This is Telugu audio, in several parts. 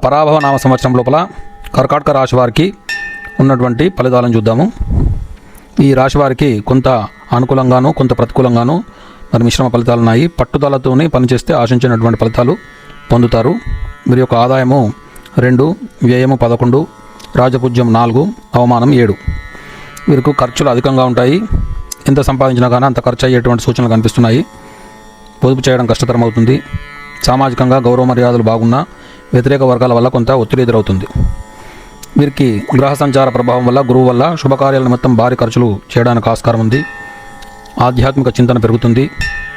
పరాభవ నామ సంవత్సరం లోపల కర్కాటక రాశి వారికి ఉన్నటువంటి ఫలితాలను చూద్దాము. ఈ రాశి వారికి కొంత అనుకూలంగాను కొంత ప్రతికూలంగాను మరి మిశ్రమ ఫలితాలు ఉన్నాయి. పట్టుదలతోనే పనిచేస్తే ఆశించినటువంటి ఫలితాలు పొందుతారు. వీరి యొక్క ఆదాయము 2, వ్యయము 11, రాజపూజ్యం 4, అవమానం 7. వీరికి ఖర్చులు అధికంగా ఉంటాయి. ఎంత సంపాదించినా కానీ అంత ఖర్చు అయ్యేటువంటి సూచనలు కనిపిస్తున్నాయి. పొదుపు చేయడం కష్టతరం అవుతుంది. సామాజికంగా గౌరవ మర్యాదలు బాగున్నా వ్యతిరేక వర్గాల వల్ల కొంత ఒత్తిడి ఎదురవుతుంది. వీరికి గ్రహ సంచార ప్రభావం వల్ల, గురువు వల్ల శుభకార్యాల నిమిత్తం భారీ ఖర్చులు చేయడానికి ఆస్కారం ఉంది. ఆధ్యాత్మిక చింతన పెరుగుతుంది.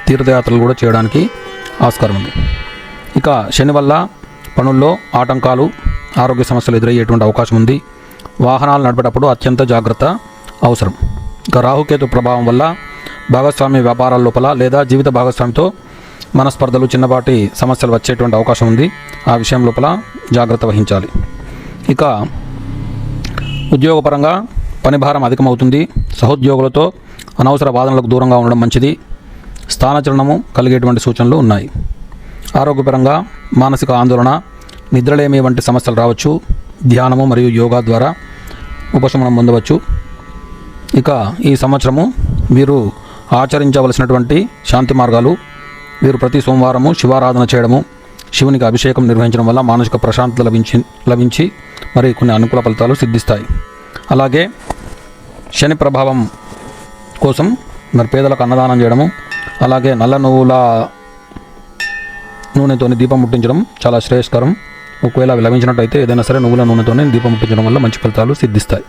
తీర్థయాత్రలు కూడా చేయడానికి ఆస్కారం ఉంది. ఇక శని వల్ల పనుల్లో ఆటంకాలు, ఆరోగ్య సమస్యలు ఎదురయ్యేటువంటి అవకాశం ఉంది. వాహనాలు నడిపేటప్పుడు అత్యంత జాగ్రత్త అవసరం. ఇక రాహుకేతు ప్రభావం వల్ల భాగస్వామ్య వ్యాపారాల లోపల లేదా జీవిత భాగస్వామితో మనస్పర్ధలు, చిన్నపాటి సమస్యలు వచ్చేటువంటి అవకాశం ఉంది. ఆ విషయం లోపల జాగ్రత్త వహించాలి. ఇక ఉద్యోగపరంగా పనిభారం అధికమవుతుంది. సహోద్యోగులతో అనవసర వాదనలకు దూరంగా ఉండడం మంచిది. స్థానచలనము కలిగేటువంటి సూచనలు ఉన్నాయి. ఆరోగ్యపరంగా మానసిక ఆందోళన, నిద్రలేమి వంటి సమస్యలు రావచ్చు. ధ్యానము మరియు యోగా ద్వారా ఉపశమనం పొందవచ్చు. ఇక ఈ సంవత్సరము వీరు ఆచరించవలసినటువంటి శాంతి మార్గాలు: వీరు ప్రతి సోమవారము శివారాధన చేయడము, శివునికి అభిషేకం నిర్వహించడం వల్ల మానసిక ప్రశాంతత లభించి మరి కొన్ని అనుకూల ఫలితాలు సిద్ధిస్తాయి. అలాగే శని ప్రభావం కోసం మరి పేదలకు అన్నదానం చేయడము, అలాగే నల్ల నువ్వుల నూనెతో దీపం ముట్టించడం చాలా శ్రేయస్కరం. ఒకవేళ అవి లభించినట్టయితే ఏదైనా సరే నువ్వుల నూనెతోనే దీపం ముట్టించడం వల్ల మంచి ఫలితాలు సిద్ధిస్తాయి.